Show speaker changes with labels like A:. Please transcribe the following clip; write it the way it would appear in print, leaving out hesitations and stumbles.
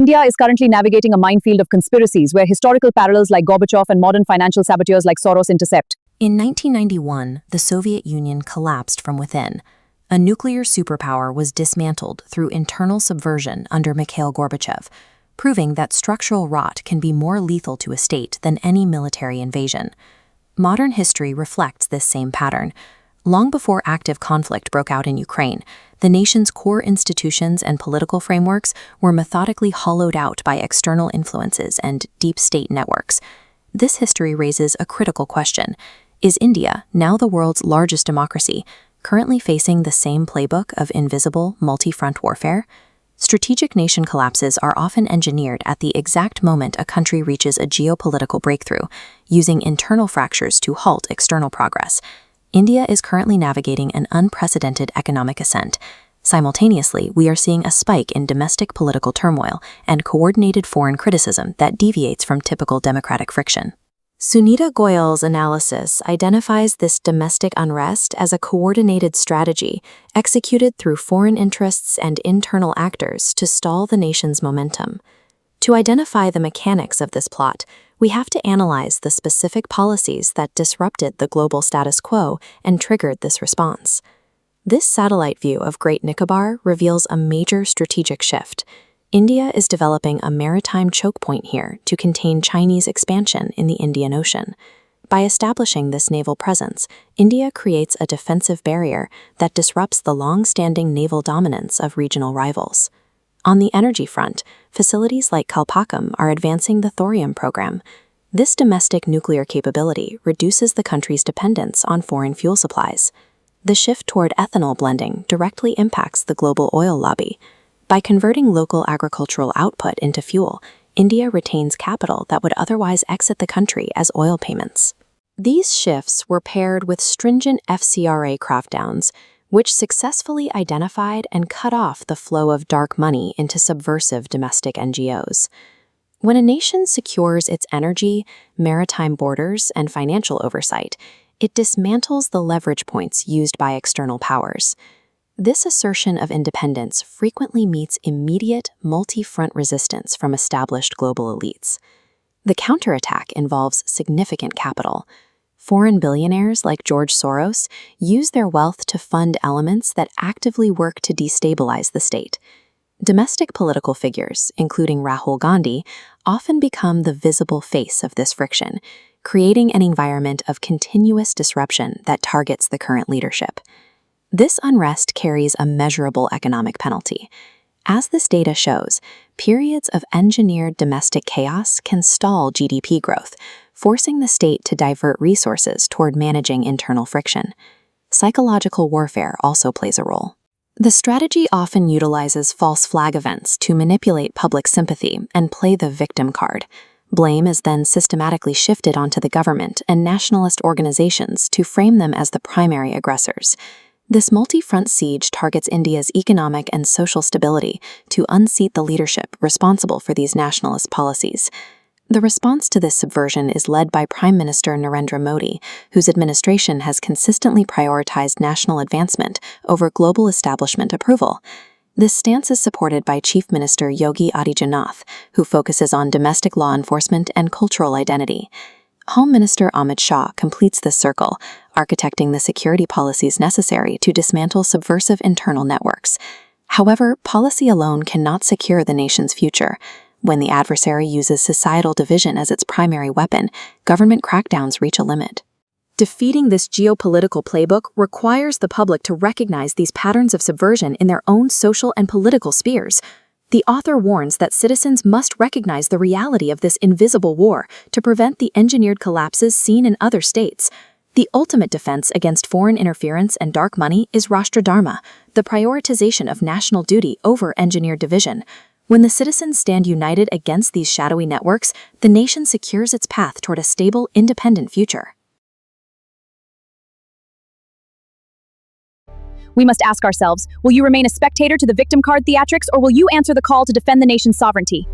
A: India is currently navigating a minefield of conspiracies where historical parallels like Gorbachev and modern financial saboteurs like Soros intercept.
B: In 1991, the Soviet Union collapsed from within. A nuclear superpower was dismantled through internal subversion under Mikhail Gorbachev, proving that structural rot can be more lethal to a state than any military invasion. Modern history reflects this same pattern. Long before active conflict broke out in Ukraine, the nation's core institutions and political frameworks were methodically hollowed out by external influences and deep state networks. This history raises a critical question. Is India, now the world's largest democracy, currently facing the same playbook of invisible, multi-front warfare? Strategic nation collapses are often engineered at the exact moment a country reaches a geopolitical breakthrough, using internal fractures to halt external progress. India is currently navigating an unprecedented economic ascent. Simultaneously, we are seeing a spike in domestic political turmoil and coordinated foreign criticism that deviates from typical democratic friction. Sunita Goyal's analysis identifies this domestic unrest as a coordinated strategy executed through foreign interests and internal actors to stall the nation's momentum. To identify the mechanics of this plot, we have to analyze the specific policies that disrupted the global status quo and triggered this response. This satellite view of Great Nicobar reveals a major strategic shift. India is developing a maritime choke point here to contain Chinese expansion in the Indian Ocean. By establishing this naval presence, India creates a defensive barrier that disrupts the long-standing naval dominance of regional rivals. On the energy front, facilities like Kalpak are advancing the thorium program. This domestic nuclear capability reduces the country's dependence on foreign fuel supplies. The shift toward ethanol blending directly impacts the global oil lobby. By converting local agricultural output into fuel, India retains capital that would otherwise exit the country as oil payments. These shifts were paired with stringent FCRA crackdowns, which successfully identified and cut off the flow of dark money into subversive domestic NGOs. When a nation secures its energy, maritime borders, and financial oversight, it dismantles the leverage points used by external powers. This assertion of independence frequently meets immediate, multi-front resistance from established global elites. The counterattack involves significant capital. Foreign billionaires like George Soros use their wealth to fund elements that actively work to destabilize the state. Domestic political figures, including Rahul Gandhi, often become the visible face of this friction, creating an environment of continuous disruption that targets the current leadership. This unrest carries a measurable economic penalty. As this data shows, periods of engineered domestic chaos can stall GDP growth, forcing the state to divert resources toward managing internal friction. Psychological warfare also plays a role. The strategy often utilizes false flag events to manipulate public sympathy and play the victim card. Blame is then systematically shifted onto the government and nationalist organizations to frame them as the primary aggressors. This multi-front siege targets India's economic and social stability to unseat the leadership responsible for these nationalist policies. The response to this subversion is led by Prime Minister Narendra Modi, whose administration has consistently prioritized national advancement over global establishment approval. This stance is supported by Chief Minister Yogi Adityanath, who focuses on domestic law enforcement and cultural identity. Home Minister Amit Shah completes this circle, architecting the security policies necessary to dismantle subversive internal networks. However, policy alone cannot secure the nation's future. When the adversary uses societal division as its primary weapon, government crackdowns reach a limit. Defeating this geopolitical playbook requires the public to recognize these patterns of subversion in their own social and political spheres. The author warns that citizens must recognize the reality of this invisible war to prevent the engineered collapses seen in other states. The ultimate defense against foreign interference and dark money is Rashtra Dharma, the prioritization of national duty over engineered division. When the citizens stand united against these shadowy networks, the nation secures its path toward a stable, independent future.
A: We must ask ourselves, will you remain a spectator to the victim card theatrics, or will you answer the call to defend the nation's sovereignty?